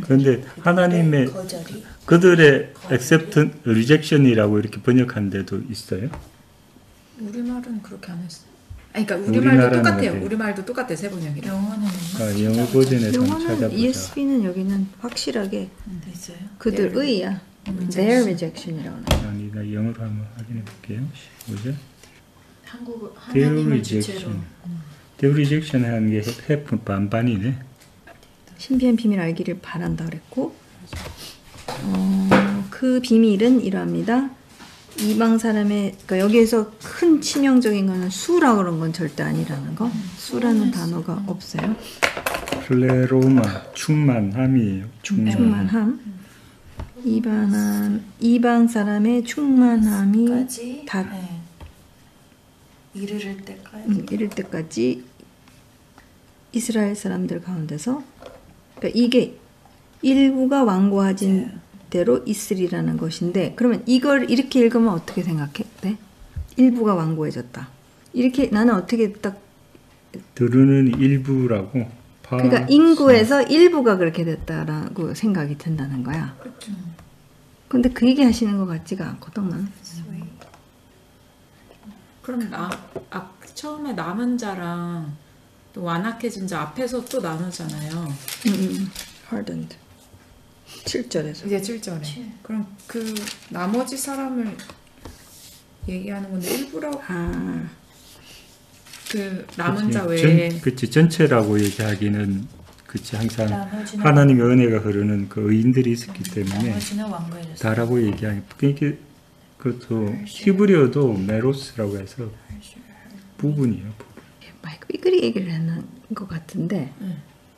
그런데 하나님의 거절이? 그들의 accept, rejection이라고 이렇게 번역한 데도 있어요? 우리말은 그렇게 안 했어. 아니, 그러니까 우리말도 똑같아요. 어때요? 우리말도 똑같아 세번역이랑. 영어는 아, 영어 버전에서 한번 영어는 찾아보자. ESV는 여기는 확실하게 있어요? 그들의야. their rejection이라고 나와요. 아니, 나 영어로 한번 확인해 볼게요. 뭐죠? 한국 Their 하나님을 주체로. rejection. Their rejection 하는 게 해프 반반이네. 신비한 비밀 알기를 바란다 그랬고 그 비밀은 이러합니다. 이방 사람의 그러니까 여기에서 큰 치명적인 거는 수라고 그런 건 절대 아니라는 거. 수라는 단어가 없어요. 플레로마 충만함이에요. 충만함. 이방 사람의 충만함이 까지 다 네. 이르를 때까지 이럴 때까지 이스라엘 사람들 가운데서 그러니까 이게 일부가 완고하진 대로 있으리라는 것인데 그러면 이걸 이렇게 읽으면 어떻게 생각해? 네? 일부가 완고해졌다. 이렇게 나는 어떻게 딱 들으는 일부라고. 그러니까 인구에서 일부가 그렇게 됐다라고 생각이 든다는 거야. 그렇죠. 근데 그 얘기 하시는 것 같지가 않거든 난. 그럼 처음에 남은 자랑 또 완악해진 자 앞에서 또 나누잖아요. hardened. 7절에서. 이제 7절에. 그럼 그 나머지 사람을 얘기하는 건데 일부라고 그 남은 자 외에 그치 전체라고 얘기하기는 그치 항상 나머지는 하나님의 은혜가 흐르는 그 의인들이 있었기 때문에 나머지는 완고해졌어요. 다라고 얘기하기 그러니까 그것도 히브리어도 메로스라고 해서 부분이에요. 부분. 마이크 삐그리 얘기를 했는 것 같은데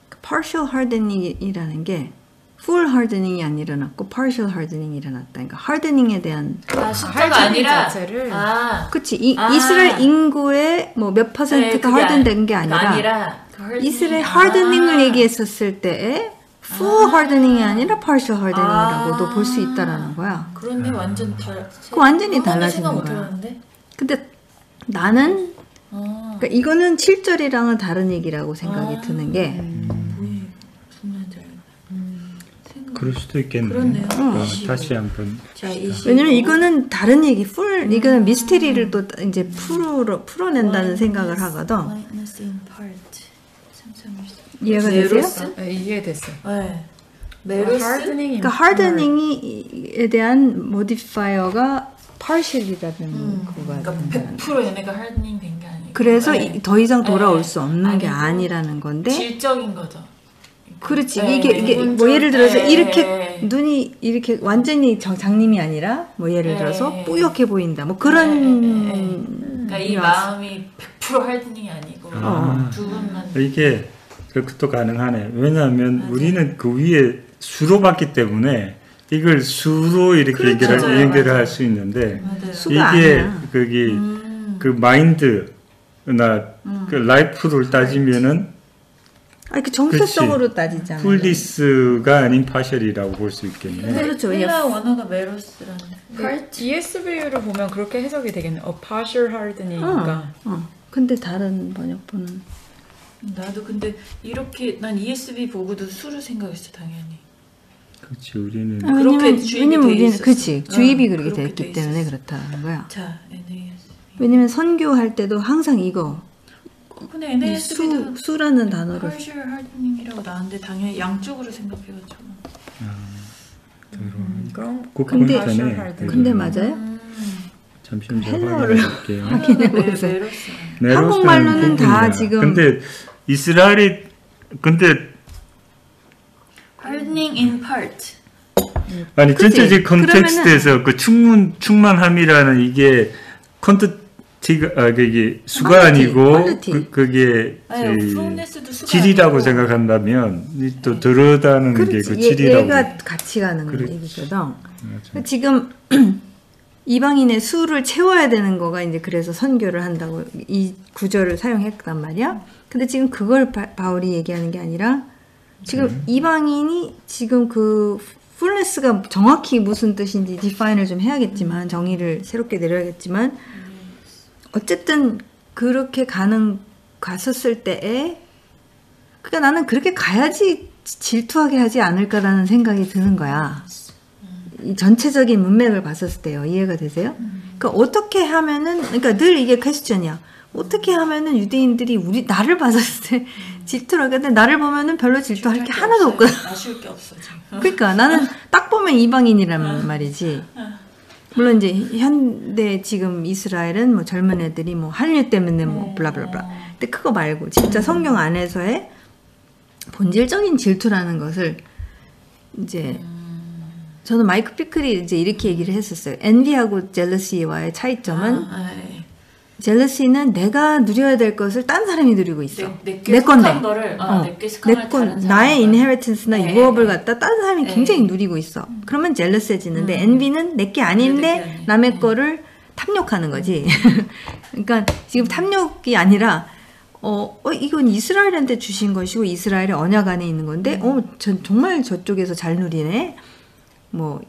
그 partial hardening이라는 게 full hardening이 안 일어났고 partial hardening이 일어났다. 그러니까 hardening에 대한 숫자가 아니라 자체를 그치 이스라엘 인구의 뭐 몇 퍼센트가 harden된 게 아니라 이스라엘 hardening을 얘기했었을 때에 full hardening이 아니라 partial hardening이라고도 볼 수 있다라는 거야. 그런데 완전 그 완전히 달라지는 생각 못 거야. 해봤는데? 근데 나는 그러니까 이거는 7절이랑은 다른 얘기라고 생각이 드는 게 그럴 수도 있겠네요. 그렇네요. 다시 한번. 자, 왜냐면 이거는 다른 얘기, 이거는 미스테리를 또 이제 풀어낸다는 생각을 하거든. 이해가 되세요? 네, 이해됐어요. 네. 메로스? 그러니까 hardening에 대한 모디파이어가 partial이라는 거가 그러니까 100% 얘네가 hardening 된 게 아니고 그래서 더 이상 돌아올 수 없는 게 아니라는 건데 질적인 거죠. 그렇지. 이게 뭐 예를 들어서 이렇게 눈이 이렇게 완전히 장님이 아니라 뭐 예를 들어서 뿌옇게 보인다. 뭐 그런 그러니까 이 마음이 100% hardening이 아니고 두 분만 이게 그것도 가능하네. 왜냐하면 우리는 그 위에 수로 봤기 때문에 이걸 수로 이렇게 연결을 할 수 있는데 이게 거기 그 마인드나 그 라이프를 따지면은 그 정체성으로 따지잖아요. 풀리스가 아닌 파셜이라고 볼 수 있겠네. 그렇죠. 헬라 원어가 메로스라는. ESV를 보면 그렇게 해석이 되겠네. partial hardening이니까. 근데 다른 번역본은 나도 근데 이렇게 난 ESV 보고도 수를 생각했어 당연히. 그렇지 우리는 왜냐면 우리는 그렇지 주입이 그렇게 그렇게 됐기 돼 때문에 있었어. 그렇다는 거야. 자, NASB. 왜냐면 선교할 때도 항상 이거 근데 NASB도 수라는 단어를 partial hardening이라고 나왔는데 당연히 양쪽으로 생각해가지고. 근데 맞아요? 잠시만 헬러를 확인해볼게요. 확인해보세요. 메로스. 한국말로는 다 지금 근데 이스라엘이 근데 hardening in part. 아니 그치? 전체적 컨텍스트에서 그 충만함이라는 이게 콘트티가 그게 수가 퀄리티, 아니고 퀄리티. 그게 프로네스도 수가 질이라고 아니고. 생각한다면 또 들어다는 게 그 질이라고. 얘가 같이 가는 그렇지. 얘기거든. 맞아. 지금 이방인의 수를 채워야 되는 거가 이제 그래서 선교를 한다고 이 구절을 사용했단 말이야. 근데 지금 그걸 바울이 얘기하는 게 아니라 지금 이방인이 지금 그 풀네스가 정확히 무슨 뜻인지 디파인을 좀 해야겠지만 정의를 새롭게 내려야겠지만 어쨌든 그렇게 갔었을 때에 그러니까 나는 그렇게 가야지 질투하게 하지 않을까라는 생각이 드는 거야. 이 전체적인 문맥을 봤었을 때요. 이해가 되세요? 그러니까 어떻게 하면은, 그러니까 늘 이게 퀘스천이야. 어떻게 하면은 유대인들이 나를 봤었을 때 질투를 하게, 근데 나를 보면은 별로 질투할 게 하나도 없거든. 아쉬울 게 없어 지금. 그러니까 나는 딱 보면 이방인이란 말이지. 물론 이제 현대 지금 이스라엘은 뭐 젊은 애들이 뭐 한류 때문에 뭐 블라블라블라. 근데 그거 말고 진짜 성경 안에서의 본질적인 질투라는 것을 이제 저는 마이크 피클이 이제 이렇게 얘기를 했었어요. envy하고 jealousy와의 차이점은 젤러시는 내가 누려야 될 것을 딴 사람이 누리고 있어. 내 건데. 나의 인헤리턴스나 네. 유업을 갖다 딴 사람이 네. 굉장히 누리고 있어. 그러면 젤러스해지는데 엔비는 내 게 아닌데 남의 거를 탐욕하는 거지. 그러니까 지금 탐욕이 아니라 이건 이스라엘한테 주신 것이고 이스라엘의 언약 안에 있는 건데 정말 저쪽에서 잘 누리네. 뭐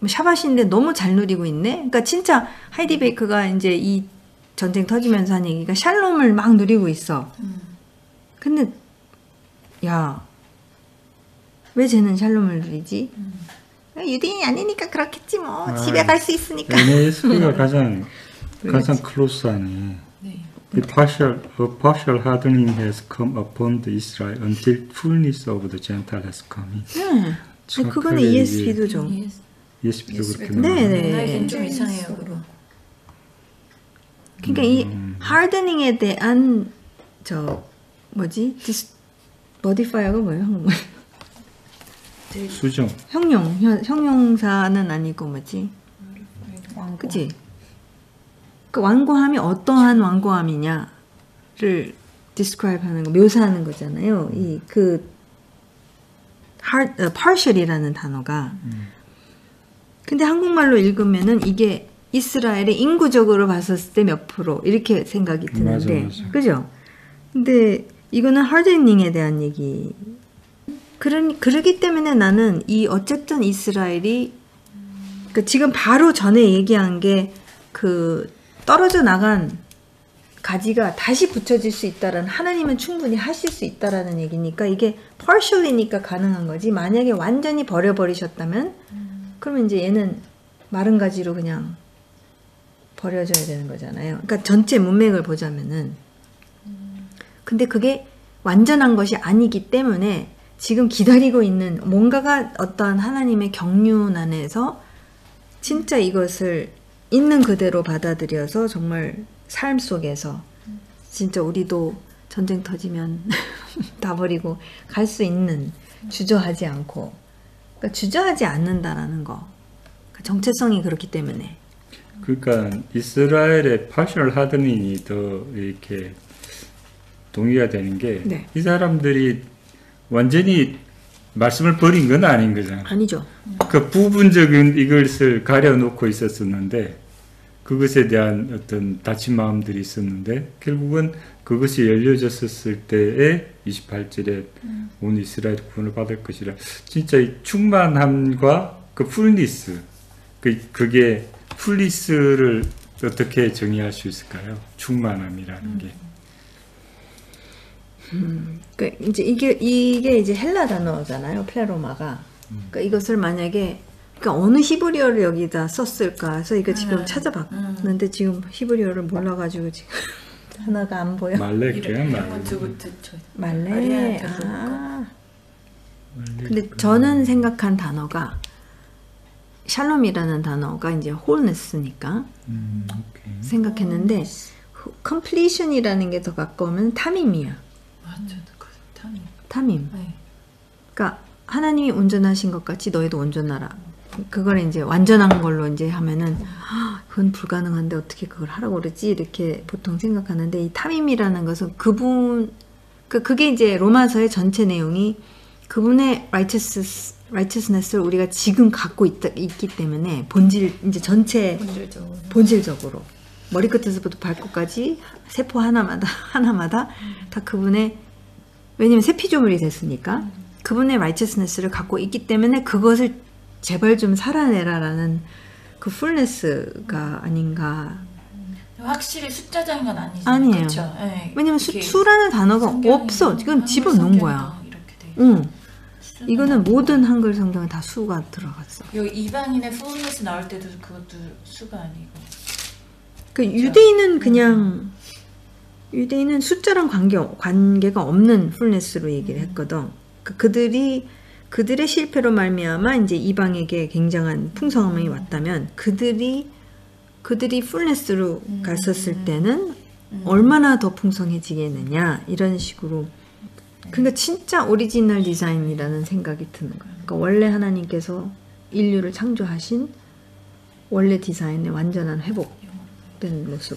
샤바시인데 너무 잘 누리고 있네. 그러니까 진짜 하이디 베이커가 이제 이 전쟁 터지면서 한 얘기가 샬롬을 막 누리고 있어. 근데 야, 왜 쟤는 샬롬을 누리지? 유대인이 아니니까 그렇겠지 뭐. 집에 갈 수 있으니까. NASB가 가장 클로스하네. 네. A partial hardening has come upon the Israel until fullness of the Gentile has come in. 그거는 ESV도 좀. ESV도 그렇게 네네. 좀 이상해요. 그럼. 그러니까 이 하드닝에 대한 modifier가 뭐예요? 한국말? 수정. 형용사는 아니고 뭐지? 그치? 그 완고함이 어떠한 완고함이냐를 describe 하는 거, 묘사하는 거잖아요. partial이라는 단어가. 근데 한국말로 읽으면은 이게 이스라엘의 인구적으로 봤었을 때 몇 프로 이렇게 생각이 드는데, 맞아. 그죠? 근데 이거는 하드닝에 대한 얘기. 그러기 때문에 나는 어쨌든 이스라엘이 그러니까 지금 바로 전에 얘기한 게 떨어져 나간 가지가 다시 붙여질 수 있다라는, 하나님은 충분히 하실 수 있다라는 얘기니까 이게 partial이니까 가능한 거지. 만약에 완전히 버려버리셨다면 그러면 이제 얘는 마른 가지로 그냥 버려져야 되는 거잖아요. 그러니까 전체 문맥을 보자면은. 근데 그게 완전한 것이 아니기 때문에 지금 기다리고 있는 뭔가가 어떠한 하나님의 경륜 안에서 진짜 이것을 있는 그대로 받아들여서 정말 삶 속에서 진짜 우리도 전쟁 터지면 다 버리고 갈 수 있는, 주저하지 않고, 그러니까 주저하지 않는다라는 거. 그러니까 정체성이 그렇기 때문에. 그러니까 이스라엘의 partial hardening이 더 이렇게 동의가 되는 게, 네. 이 사람들이 완전히 말씀을 버린 건 아닌 거잖아. 아니죠. 그 부분적인 이것을 가려놓고 있었었는데, 그것에 대한 어떤 다친 마음들이 있었는데, 결국은 그것이 열려졌을 때에 28절에 온 이스라엘 구원을 받을 것이라. 진짜 이 충만함과 그 풀니스, 그게 풀니스를 어떻게 정의할 수 있을까요? 충만함이라는 게. 그러니까 이제 이게 이제 헬라 단어잖아요. 플레로마가. 그러니까 이것을 만약에 어느 히브리어를 여기다 썼을까 해서 이거 지금 찾아봤는데 지금 히브리어를 몰라가지고 지금 단어가 안 보여. 말레케야, 말레. 근데 저는 생각한 단어가 샬롬이라는 단어가 이제 홀네스니까 생각했는데 completion이라는 게 더 가까우면 타밈이야. 맞아, 타밈. 네. 그러니까 하나님이 온전하신 것 같이 너희도 온전하라. 그걸 이제 완전한 걸로 이제 하면은 그건 불가능한데 어떻게 그걸 하라고 그러지? 이렇게 보통 생각하는데, 이 타밈이라는 것은 그게 이제 로마서의 전체 내용이 그분의 righteousness를 우리가 지금 갖고 있기 때문에 이제 전체 본질적으로 머리끝에서부터 발끝까지 세포 하나마다 다 그분의, 왜냐면 새 피조물이 됐으니까 그분의 righteousness를 갖고 있기 때문에 그것을 제발 좀 살아내라라는 그 풀네스가 아닌가. 확실히 숫자장인 건 아니죠. 아니에요. 그쵸? 네. 왜냐면 수라는 단어가 없어. 지금 집어넣은 거야. 이렇게 돼 응. 이거는 모든 한글 성경에 다 수가 들어갔어. 여기 이방인의 풀네스 나올 때도 그것도 수가 아니고. 그 유대인은 그냥 유대인은 숫자랑 관계가 없는 풀네스로 얘기를 했거든. 그들의 실패로 말미암아 이제 이방에게 굉장한 풍성함이 왔다면 그들이 풀네스로 갔었을 때는 얼마나 더 풍성해지겠느냐 이런 식으로. 그러니까 진짜 오리지널 디자인이라는 생각이 드는 거야. 그러니까 원래 하나님께서 인류를 창조하신 원래 디자인의 완전한 회복된 모습.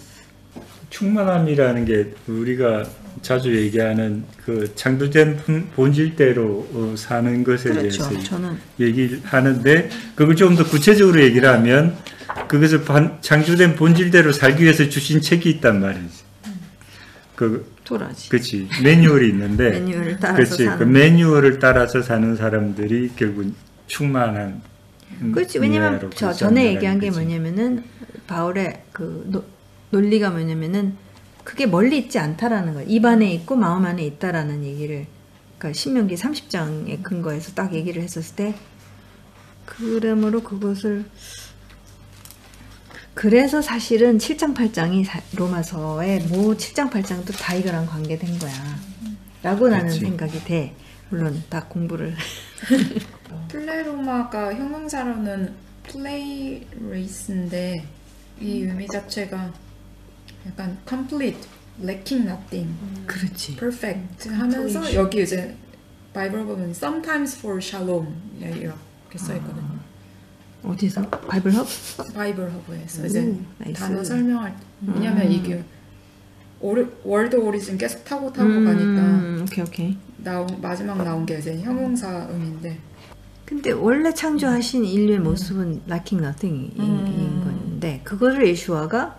충만함이라는 게 우리가 자주 얘기하는 그 창조된 본질대로 사는 것에 그렇죠. 대해서 저는 얘기를 하는데 그걸 좀 더 구체적으로 얘기를 하면 그것을 창조된 본질대로 살기 위해서 주신 책이 있단 말이지. 토라지. 그렇지. 매뉴얼이 있는데 매뉴얼을 따라서 그렇지. 사는. 그 매뉴얼을 따라서 사는 사람들이 결국 충만한. 그렇지. 왜냐면 전에 얘기한 게 뭐냐면은 바울의 그 논리가 뭐냐면은 그게 멀리 있지 않다라는 거야. 입 안에 있고 마음 안에 있다라는 얘기를 그러니까 신명기 30장에 근거해서 딱 얘기를 했었을 때 그러므로 그것을 그래서 사실은 7장 8장이 로마서의 7장 8장도 다 이거랑 관계된 거야 라고 나는 그치. 생각이 돼. 물론 다 공부를 플레로마가 형용사로는 플레이레이스인데 이 의미 자체가 약간 complete, lacking nothing, 그렇지. perfect 하면서 여기 이제 바이블 보면 sometimes for shalom 이렇게 써있거든요. 어디서? 바이블 헙? 바이블 허브에서 이제 나이스. 단어 설명할 때 왜냐면 이게 월드 오리진 계속 타고 가니까 오케이. 마지막 나온 게 이제 형용사 의미인데 근데 원래 창조하신 인류의 모습은 lacking nothing인 건데 그거를 예수아가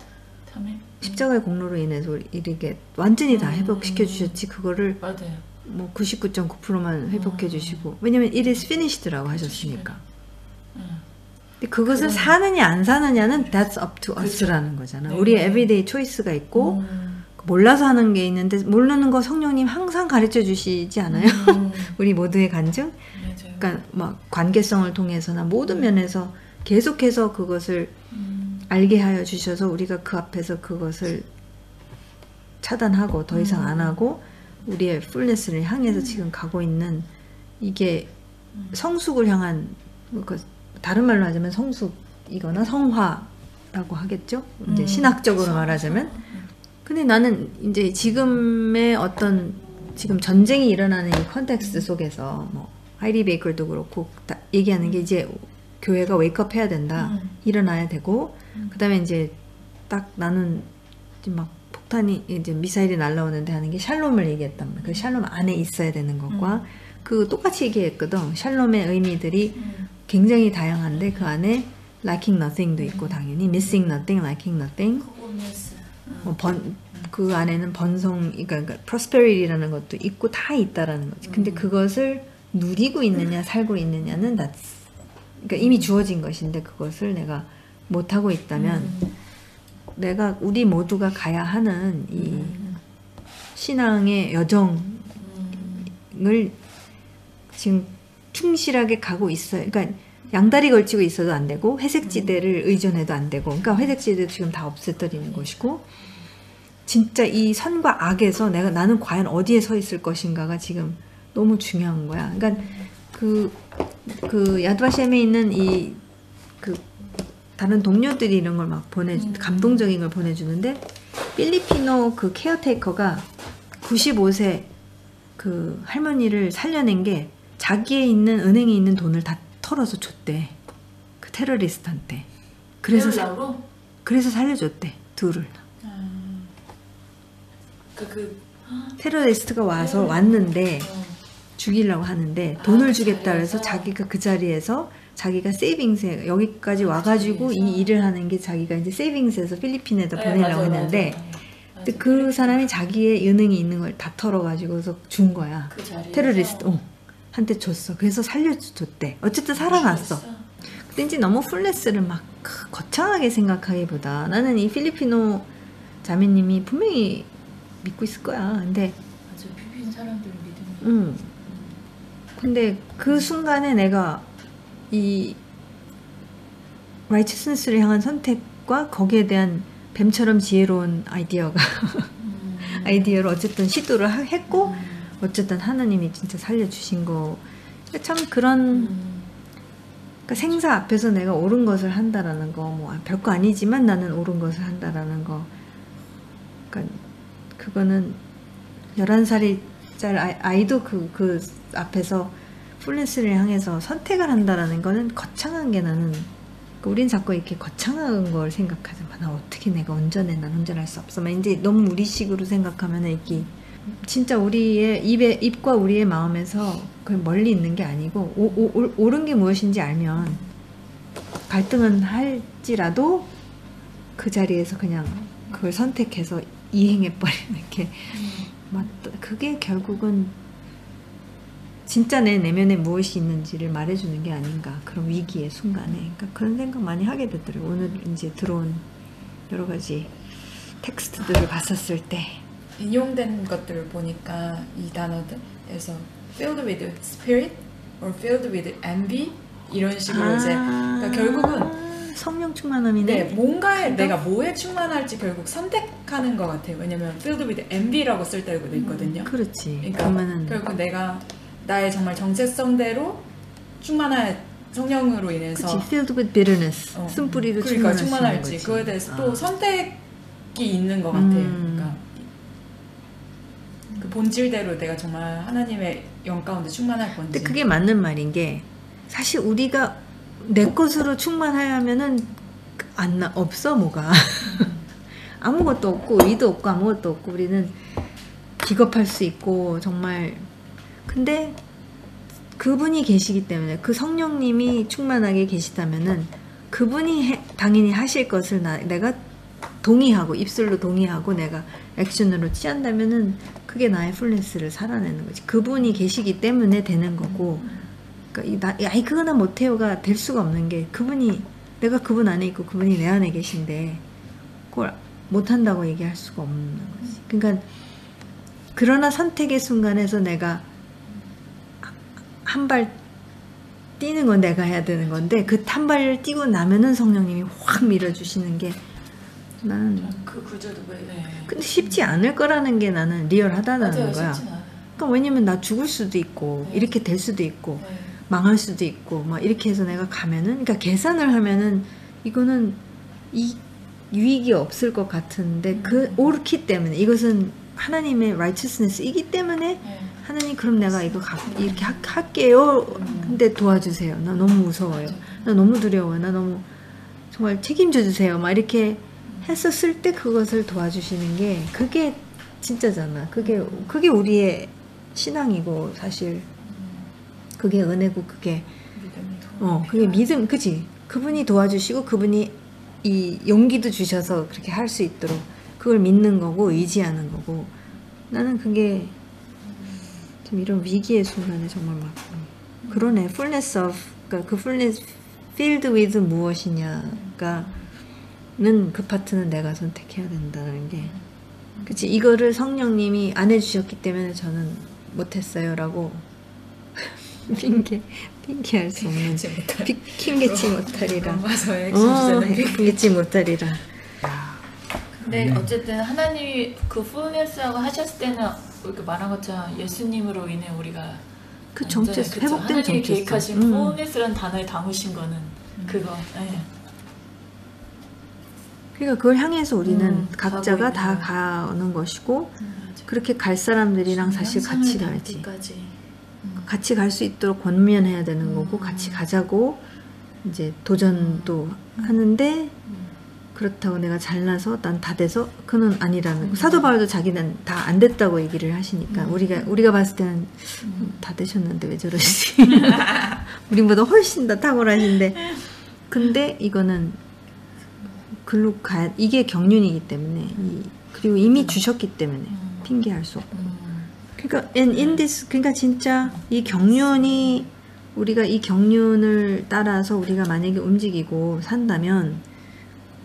십자가의 공로로 인해서 이렇게 완전히 다 회복시켜 주셨지 그거를 맞아요. 뭐 99.9%만 회복해 주시고 왜냐면 it is finished라고 하셨으니까. 근데 그것을 사느냐 안 사느냐는 that's up to us라는 거잖아. 우리의 everyday choice가 있고 몰라서 하는 게 있는데 모르는 거 성령님 항상 가르쳐 주시지 않아요? 우리 모두의 간증? 맞아요. 그러니까 막 관계성을 통해서나 모든 면에서 계속해서 그것을 알게 하여 주셔서 우리가 그 앞에서 그것을 차단하고 더 이상 안 하고 우리의 풀네스를 향해서 지금 가고 있는 이게 성숙을 향한 다른 말로 하자면 성숙이거나 성화라고 하겠죠. 이제 신학적으로 말하자면. 근데 나는 이제 지금의 어떤 지금 전쟁이 일어나는 이 컨텍스트 속에서 뭐 하이리 베이커도 그렇고 얘기하는 게 이제 교회가 웨이크업 해야 된다. 일어나야 되고 그다음에 이제 딱 나는 막 폭탄이 이제 미사일이 날라오는데 하는 게 샬롬을 얘기했단 말이야. 그 샬롬 안에 있어야 되는 것과 그 똑같이 얘기했거든. 샬롬의 의미들이 굉장히 다양한데 그 안에 lacking nothing도 있고 당연히 missing nothing, lacking nothing. 그 안에는 번성, 그러니까 prosperity라는 것도 있고 다 있다라는 거지. 근데 그것을 누리고 있느냐, 살고 있느냐는 그러니까 이미 주어진 것인데 그것을 내가 못 하고 있다면 우리 모두가 가야 하는 이 신앙의 여정을 지금 충실하게 가고 있어요. 그러니까 양다리 걸치고 있어도 안 되고 회색지대를 의존해도 안 되고 그러니까 회색지대도 지금 다 없애버리는 것이고 진짜 이 선과 악에서 나는 과연 어디에 서 있을 것인가가 지금 너무 중요한 거야. 그러니까 그 야드바셴에 있는 다른 동료들이 이런 걸 막 감동적인 걸 보내주는데 필리피노 그 케어테이커가 95세 그 할머니를 살려낸 게 자기에 있는 은행에 있는 돈을 다 털어서 줬대. 그 테러리스트한테. 그래서 살려줬대. 둘을. 테러리스트가 왔는데 죽이려고 하는데 돈을 주겠다 그래서 자기가 그 자리에서 자기가 세이빙스에 여기까지 와가지고 이 일을 하는 게 자기가 이제 세이빙스에서 필리핀에다 보내려고 했는데 근데 그 사람이 자기의 은행에 있는 걸 다 털어가지고서 준 거야. 테러리스트 한테 줬어. 그래서 살려줬대. 어쨌든 살아났어. 근데 이제 너무 풀네스를 막 거창하게 생각하기보다 나는 이 필리피노 자매님이 분명히 믿고 있을 거야. 근데 맞아, 필리핀 사람들 믿으면 근데 그 순간에 내가 이 righteousness를 향한 선택과 거기에 대한 뱀처럼 지혜로운 아이디어를 어쨌든 시도를 했고 어쨌든 하나님이 진짜 살려주신 거. 참 그런 그러니까 생사 앞에서 내가 옳은 것을 한다라는 거, 뭐 별거 아니지만 나는 옳은 것을 한다라는 거. 그러니까 그거는 11살짜리 아이도 그 앞에서 플랜스를 향해서 선택을 한다라는 거는 거창한 게 나는 우린 자꾸 이렇게 거창한 걸 생각하지만 나 어떻게 내가 난 운전할 수 없어. 이제 너무 우리식으로 생각하면 이게 진짜 우리의 입과 우리의 마음에서 그 멀리 있는 게 아니고 옳은 게 무엇인지 알면 갈등은 할지라도 그 자리에서 그냥 그걸 선택해서 이행해버리는 게 그게 결국은 진짜 내 내면에 무엇이 있는지를 말해주는 게 아닌가. 그런 위기의 순간에. 그러니까 그런 생각 많이 하게 되더라고요. 오늘 이제 들어온 여러 가지 텍스트들을 봤었을 때. 인용된 것들을 보니까 이 단어들에서 filled with spirit or filled with envy 이런 식으로 이제 그러니까 결국은 성령 충만함이네. 네, 뭔가에 내가 뭐에 충만할지 결국 선택하는 것 같아요. 왜냐면 filled with envy라고 쓸 때도 있거든요. 그렇지. 그러니까 그러면은 결국 내가 나의 정말 정체성대로 충만할 성령으로 인해서 그치. filled with bitterness. 쓴뿌리로 그러니까 충만할지. 거지. 그거에 대해서 또 선택이 있는 것 같아요. 그러니까 그 본질대로 내가 정말 하나님의 영 가운데 충만할 건지. 근데 그게 맞는 말인 게 사실 우리가 내 것으로 충만하려면은 없어 뭐가. 아무것도 없고 의도 없고 아무것도 없고 우리는 기겁할 수 있고 정말. 근데 그분이 계시기 때문에 그 성령님이 충만하게 계시다면은 그분이 당연히 하실 것을 내가 동의하고 입술로 동의하고 내가 액션으로 취한다면은 그게 나의 풀리스를 살아내는 거지. 그분이 계시기 때문에 되는 거고. 그러니까 그거나 못해요가 될 수가 없는 게 내가 그분 안에 있고 그분이 내 안에 계신데 그걸 못한다고 얘기할 수가 없는 거지. 그러니까 그러나 선택의 순간에서 내가 한 발 뛰는 건 내가 해야 되는 건데 그 한 발을 뛰고 나면은 성령님이 확 밀어주시는 게 나는 그 구조도 근데 쉽지 않을 거라는 게 나는 리얼하다는 맞아요, 거야. 쉽진 않아요. 그러니까 왜냐면 나 죽을 수도 있고 이렇게 될 수도 있고 망할 수도 있고 막 이렇게 해서 내가 가면은 그러니까 계산을 하면은 이거는 이 유익이 없을 것 같은데 옳기 때문에 이것은 하나님의 righteousness이기 때문에 하나님 그럼 내가 이거 이렇게 할게요. 근데 도와주세요. 나 너무 무서워요. 나 너무 두려워요. 나 너무 정말 책임져 주세요. 막 이렇게 했었을 때 그것을 도와주시는 게 그게 진짜잖아. 그게 우리의 신앙이고 사실 그게 은혜고 그게 믿음 그지. 그분이 도와주시고 그분이 이 용기도 주셔서 그렇게 할 수 있도록 그걸 믿는 거고 의지하는 거고 나는 그게 좀 이런 위기의 순간에 정말 막 그러네. fullness of 그러니까 그 fullness filled with 무엇이냐가 는 그 파트는 내가 선택해야 된다는 게 그치. 이거를 성령님이 안 해주셨기 때문에 저는 못했어요 라고 핑계할 수 없는 핑계치 못하리라 핑계치 못하리라. 근데 어쨌든 하나님이 그 풀네스라고 하셨을 때는 이렇게 말한 것처럼 예수님으로 인해 우리가 그 정체성 회복된 하나님이 정체성 계획하신 풀네스라는 단어에 담으신 거는 그거 그러니까 그걸 향해서 우리는 각자가 다 가는 것이고 그렇게 갈 사람들이랑 사실 같이 가야지. 같이 갈 수 있도록 권면해야 되는 거고 같이 가자고 이제 도전도 하는데 그렇다고 내가 잘나서 난 다 돼서 그는 아니라는 거. 사도 바울도 자기는 다 안 됐다고 얘기를 하시니까 우리가 봤을 때는 다 되셨는데 왜 저러시지? 우리보다 훨씬 더 탁월하신데 근데 이거는 글로 이게 경륜이기 때문에 그리고 이미 주셨기 때문에 핑계할 수 없고 그러니까 in this 그러니까 진짜 이 경륜이 우리가 이 경륜을 따라서 우리가 만약에 움직이고 산다면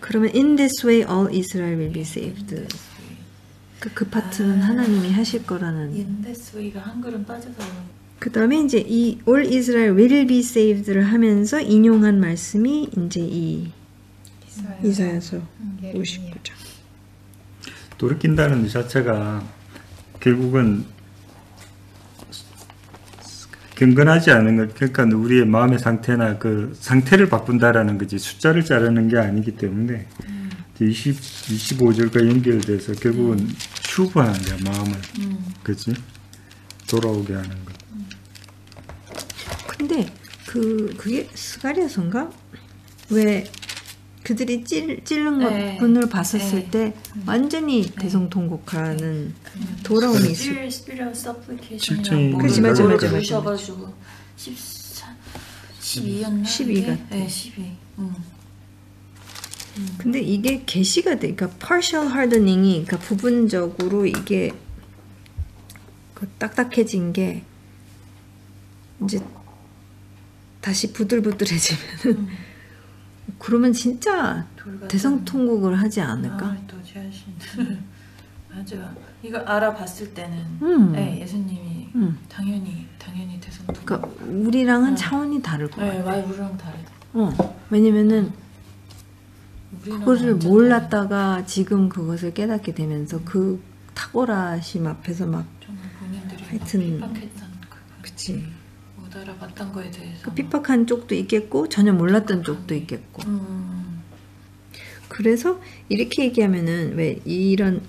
그러면 in this way all Israel will be saved. 그 파트는 하나님이 하실 거라는. in this way가 한글은 빠져서 그 다음에 이제 이 All Israel will be saved를 하면서 인용한 말씀이 이제 이 이사야서 59장. 돌이킨다는 자체가 결국은 경건하지 않은 것, 그러니까 우리의 마음의 상태나 그 상태를 바꾼다라는 거지 숫자를 자르는 게 아니기 때문에 25절과 연결돼서 결국은 슈브하는 거야 마음을, 그렇지? 돌아오게 하는 것. 근데 그게 스가랴서인가? 왜 그들이 찌른 것분을 봤었을 때 완전히 대성통곡하는 돌아옴이 있어. Spirit of supplication이라고 칠층이 그치, 맞아. 부르셔가지고 12였나? 12가 네, 12. 근데 이게 계시가 돼. 그러니까 partial hardening이 그러니까 부분적으로 이게 그 딱딱해진 게 이제 다시 부들부들해지면은 그러면 진짜 대성통곡을 하지 않을까? 또 지하신. 맞아. 이거 알아봤을 때는 네, 예수님이 당연히 대성통곡. 그러니까 우리랑은 차원이 다를 거야. 네, 많이 우리랑 다르다. 왜냐면은 우리는 그것을 완전 몰랐다가 지금 그것을 깨닫게 되면서 그 탁월하심 앞에서 막 정말 본인들이 하여튼 핍박했던 그치. 못 알아봤던 거에 대해서 그 핍박한 쪽도 있겠고 전혀 몰랐던 쪽도 있겠고. 그래서 이렇게 얘기하면은 왜 이런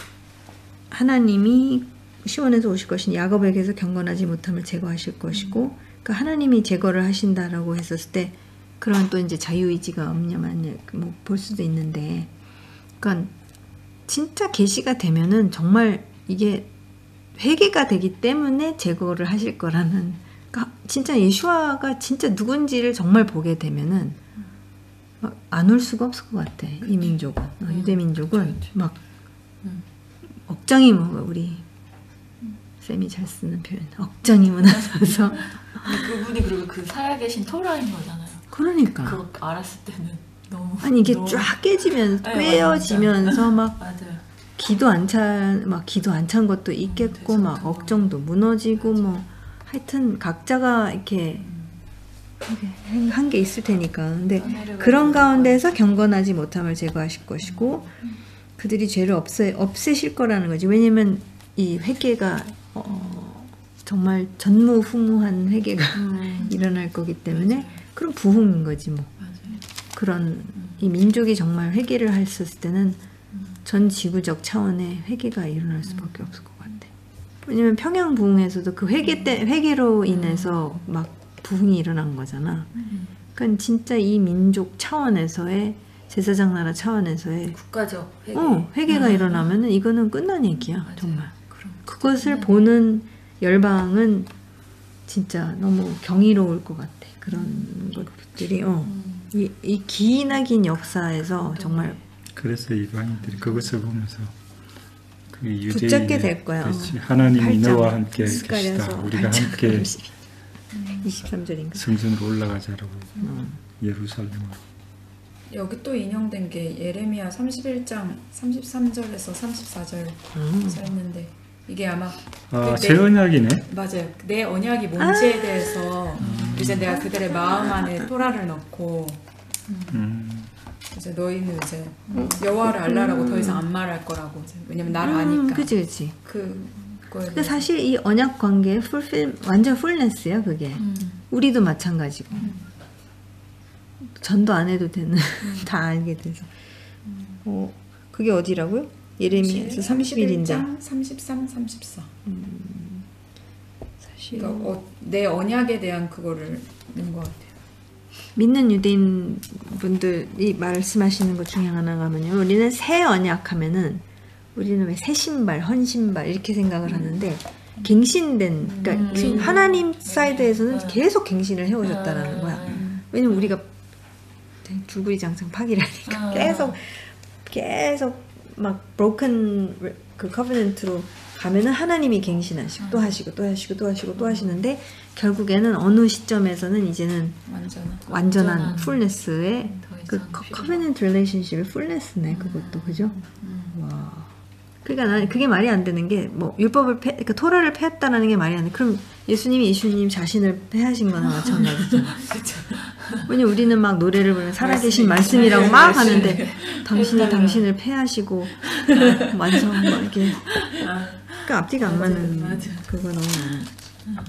하나님이 시온에서 오실 것이니 야곱에게서 경건하지 못함을 제거하실 것이고, 그러니까 하나님이 제거를 하신다라고 했었을 때 그러면 또 이제 자유의지가 없냐만 뭐 볼 수도 있는데, 그러니까 진짜 계시가 되면은 정말 이게 회개가 되기 때문에 제거를 하실 거라는, 그러니까 진짜 예수아가 진짜 누군지를 정말 보게 되면은 안 올 수가 없을 것 같아. 이 민족은, 유대 민족은 막 억장이 뭐 우리 쌤이 잘 쓰는 표현, 억장이 무너져서. 그분이 그리고 그 살아계신 토라인 거잖아요. 그러니까 그거 알았을 때는 너무 아니 이게 너무... 쫙 깨지면서 네, 꿰어지면서 막 맞아요. 기도 안 찬 것도 있겠고 막 억정도 무너지고 뭐 하여튼 각자가 이렇게 한 게 있을 테니까. 근데 그런 가운데서 경건하지 못함을 제거하실 것이고 그들이 죄를 없애실 거라는 거지. 왜냐면 이 회개가 정말 전무후무한 회개가 일어날 거기 때문에. 맞아요. 그럼 부흥인 거지 뭐. 맞아요. 그런 이 민족이 정말 회개를 했었을 때는 전 지구적 차원의 회개가 일어날 수밖에 없을 것 같아. 왜냐면 평양 부흥에서도 그 회개로 인해서 막 부흥이 일어난 거잖아. 그러니까 진짜 이 민족 차원에서의 제사장 나라 차원에서의 국가적 회개. 회개가 일어나면은 이거는 끝난 얘기야. 맞아요. 정말. 그것을 보는 열방은 진짜 너무 경이로울 것 같아. 그런 것들이 이 기나긴 역사에서 정말. 그래서 이방인들이 그것을 보면서 그 유대인의 붙잡게 될 거야. 하나님이 너와 함께 계시다. 우리가 함께 23절인가 성전으로 올라가자라고. 예루살렘으로. 여기 또 인용된 게 예레미야 31장 33절에서 34절 써있는데 이게 아마 새 언약이네. 맞아요. 내 언약이 뭔지에 대해서 이제 내가 그들의 마음 안에 토라를 넣고 이제 너희는 이제 여호와를 알라라고 더 이상 안 말할 거라고. 이제 왜냐면 나를 아니까. 그치. 그거에 사실 이 언약 관계의 완전 풀네스야 그게. 우리도 마찬가지고. 전도 안 해도 되는 다 알게 돼서. 그게 어디라고요? 예레미야에서 31인장 33, 34. 그러니까 내 언약에 대한 그거를 넣은 것 같아요. 믿는 유대인 분들이 말씀하시는 것 중에 하나가 뭐냐면 우리는 새 언약 하면은 우리는 왜 새 신발, 헌 신발 이렇게 생각을 하는데 갱신된, 그러니까 하나님 사이드에서는 계속 갱신을 해오셨다라는 거야. 왜냐면 우리가 줄구리장창 파기라니까 계속 막 broken 그 covenant로 가면은 하나님이 갱신하시고 또 하시고 또 하시고 또 하시고 또 하시는데 결국에는 어느 시점에서는 이제는 완전한 풀네스의 그 covenant relationship의 풀네스네 그것도. 그죠? 와. 그러니까 나는 그게 말이 안 되는 게 뭐 율법을 그러니까 토라를 폐했다라는 게 말이 안 돼. 그럼 예수님이 예수님 자신을 폐하신 거나 마찬가지잖아. 왜냐 우리는 막 노래를 부르면 살아계신 말씀이라고 막 하는데 당신이 당신을 폐하시고 완성 막 이렇게 그러니까 앞뒤가 안 맞는 그거 너무 많아.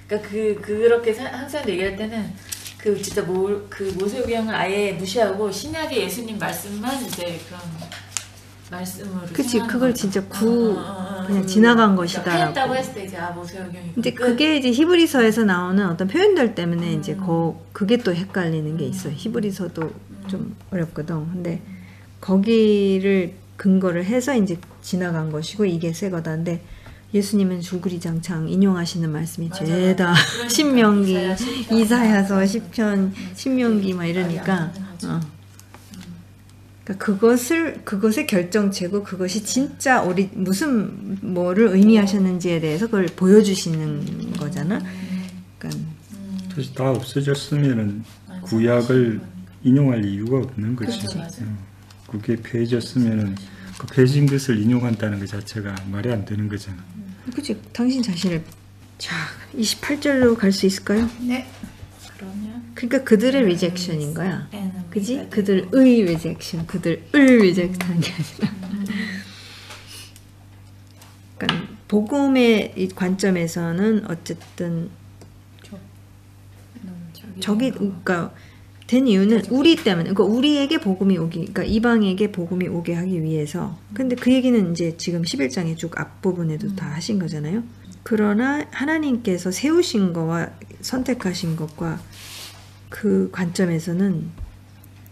그러니까 그렇게 항상 얘기할 때는 그 진짜 그 모세오경을 아예 무시하고 신약의 예수님 말씀만 이제 그런 말씀으로. 그치 그걸 진짜 그냥 지나간 것이다라고. 했다고 했을 때 이제 모세오경이. 근데 그게 이제 히브리서에서 나오는 어떤 표현들 때문에 이제 그게 또 헷갈리는 게 있어요. 히브리서도 좀 어렵거든. 근데 거기를 근거를 해서 이제 지나간 것이고 이게 새 거다인데 예수님은 줄거리장창 인용하시는 말씀이 죄다 신명기, 이사야서, 시편, 신명기 막 이러니까 그러니까 그것의 결정체고 그것이 진짜 우리 무슨 뭐를 의미하셨는지에 대해서 그걸 보여주시는 거잖아. 그러니까 사실 다 없어졌으면은 구약을 인용할 이유가 없는 거지. 그게 폐해졌으면은 그 폐해진 것을 인용한다는 것 자체가 말이 안 되는 거잖아. 그치 당신 자신을 자 28절로 갈 수 있을까요? 네. 그러면 그러니까 그들의 리젝션인 거야. 그지? 그들의 리젝션, 그들을 리젝트하는 게 아니라. 그러니까 복음의 이 관점에서는 어쨌든 저기 그러니까 된 이유는 우리 때문에, 그러니까 우리에게 복음이 오기, 그러니까 이방에게 복음이 오게 하기 위해서. 근데 그 얘기는 이제 지금 11장의 쭉 앞부분에도 다 하신 거잖아요. 그러나 하나님께서 세우신 거와 선택하신 것과 그 관점에서는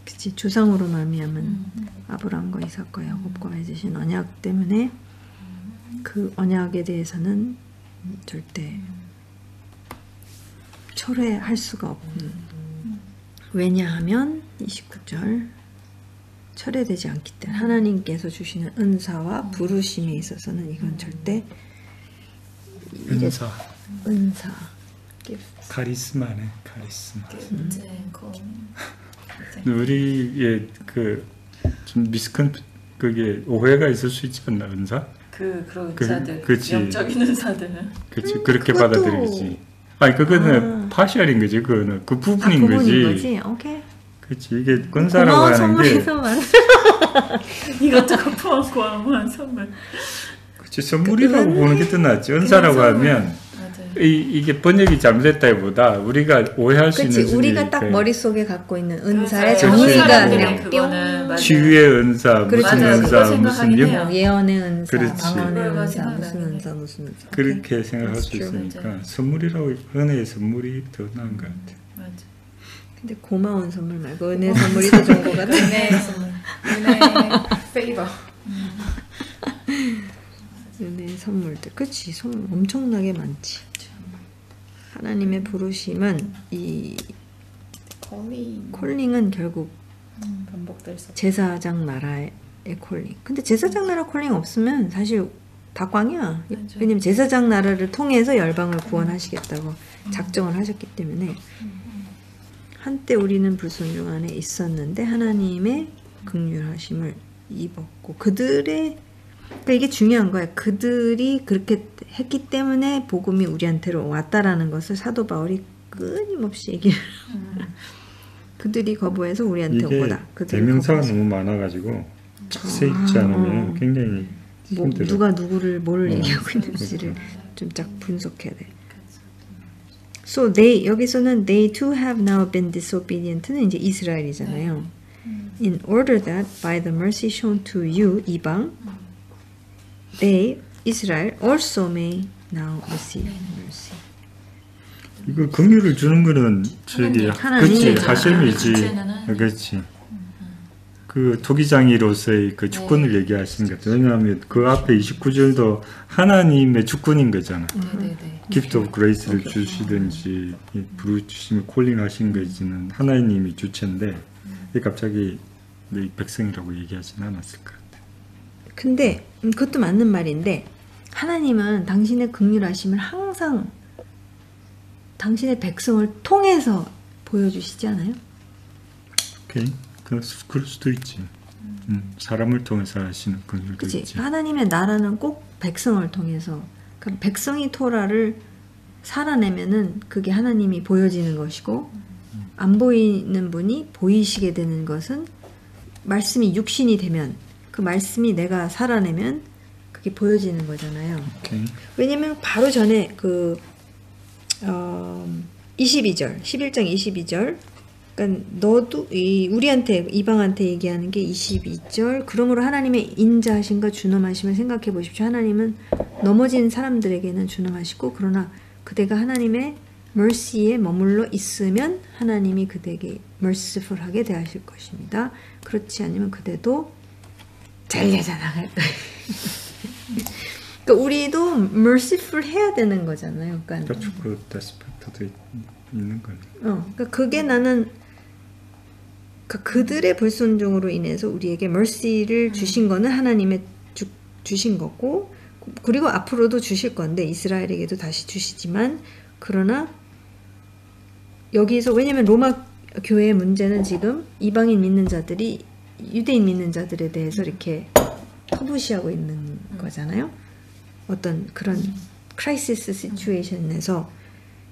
그치 조상으로 말미암은 아브라함과 이삭과 야곱과 맺으신 언약 때문에 그 언약에 대해서는 절대 철회할 수가 없는. 왜냐하면 29절 철회되지 않기 때문에 하나님께서 주시는 은사와 부르심에 있어서는 이건 절대 은사 카리스마네 카리스마. 우리의 그 좀 그게 오해가 있을 수 있지 않나 은사? 그런 은사들 그치. 영적인 은사들은 그치 그렇게 받아들이지. 아니 그거는 파셜인 거지. 그거는 그 부분인 거지. 오케이. 그치 이게 은사라고 하는 게 이것저것 포함한 선물. 그치 선물이라고 보는 게 더 낫지. 은사라고 하면 이게 번역이 잘못됐다기보다 우리가 오해할 수 있는 우리가 딱 머릿속에 갖고 있는 은사의 그렇죠. 정의가 그냥 그냥 치유의 은사, 무슨 은사, 무슨 예언의 은사, 그렇지. 방언의 은사, 무슨 은사. 그렇게 생각할 수 있으니까 선물이라고 은혜의 선물이 더 나은 것 같아. 맞아. 근데 고마운 선물 말고 은혜 선물이 더 좋은 것 같아. 은혜 선물, 은혜 페이버. 은혜 선물들, 그치 선물 엄청나게 많지. 하나님의 부르심은 이 콜링은 결국 반복될 수. 제사장 나라의 콜링. 근데 제사장 나라 콜링 없으면 사실 다 꽝이야. 왜냐면 제사장 나라를 통해서 열방을 구원하시겠다고 작정을 하셨기 때문에 한때 우리는 불순종 안에 있었는데 하나님의 긍휼하심을 입었고 그들의 그러니까 이게 중요한 거야. 그들이 그렇게 했기 때문에 복음이 우리한테로 왔다라는 것을 사도 바울이 끊임없이 얘기를 그들이 거부해서 우리한테 온 거다. 대명사가 너무 많아가지고 자세히 읽지 않으면 굉장히 힘들어. 누가 누구를 뭘 얘기하고 있는지를 좀 쫙 분석해야 돼. So they 여기서는 they too have now been disobedient는 이제 이스라엘이잖아요. In order that by the mercy shown to you 이방 they 이스라엘 also may now receive mercy. 이거 긍휼을 주는 거는 저기 그렇지 하셈이지. 그렇지. 그 토기장이로서의 그 주권을 얘기하시는 것 같아요. 왜냐하면 그 앞에 29절도 하나님의 주권인 거잖아. Gift of Grace를 주시든지 부르심을 콜링하신 것이는 하나님이 주체인데 갑자기 내 백성이라고 얘기하진 않았을 것 같아. 근데 그것도 맞는 말인데 하나님은 당신의 긍휼하심을 항상 당신의 백성을 통해서 보여주시지 않아요? 오케이. 그럴 수도 있지. 사람을 통해서 하시는 긍휼도 그치? 있지. 하나님의 나라는 꼭 백성을 통해서 그러니까 백성이 토라를 살아내면은 그게 하나님이 보여지는 것이고 안 보이는 분이 보이시게 되는 것은 말씀이 육신이 되면 그 말씀이 내가 살아내면 그게 보여지는 거잖아요. 오케이. 왜냐면 바로 전에 그 22절 11장 22절 그러니까 너도 우리한테 이방한테 얘기하는 게 22절 그러므로 하나님의 인자하심과 준엄하심을 생각해 보십시오. 하나님은 넘어진 사람들에게는 준엄하시고 그러나 그대가 하나님의 mercy에 머물러 있으면 하나님이 그대에게 merciful하게 대하실 것입니다. 그렇지 않으면 그대도 잘려져 나갈 거예요. 그러니까 우리도 merciful 해야 되는 거잖아요. 그러니까 그렇죠. 그 데스펙트도 있는 거네. 그러니까 그게 나는 그들의 불순종으로 인해서 우리에게 mercy를 주신 거는 하나님의 주신 거고 그리고 앞으로도 주실 건데 이스라엘에게도 다시 주시지만 그러나 여기서 왜냐면 로마 교회의 문제는 지금 이방인 믿는 자들이 유대인 믿는 자들에 대해서 이렇게 터부시하고 있는 거잖아요. 어떤 그런 크라이시스 시츄에이션에서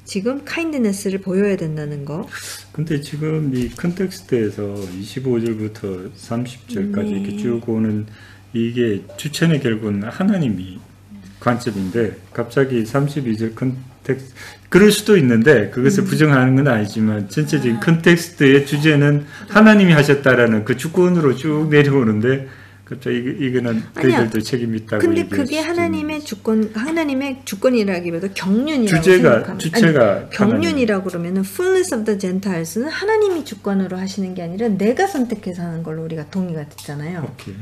지금 카인드네스를 보여야 된다는 거. 근데 지금 이 컨텍스트에서 25절부터 30절까지 이렇게 쭉 오는 이게 주체는 결국은 하나님이 관점인데 갑자기 32절 컨텍스트 그럴 수도 있는데 그것을 부정하는 건 아니지만 전체적인 컨텍스트의 주제는 하나님이 하셨다라는 그 주권으로 쭉 내려오는데 갑자기 이거는 너희들도 책임 있다고 근데 얘기할 그게 수도 하나님의 주권, 하나님의 주권이라기보다 경륜이라고 주체가 경륜이라고 그러면은 fullness of the Gentiles는 하나님이 주권으로 하시는 게 아니라 내가 선택해서 하는 걸로 우리가 동의가 됐잖아요. 오케이.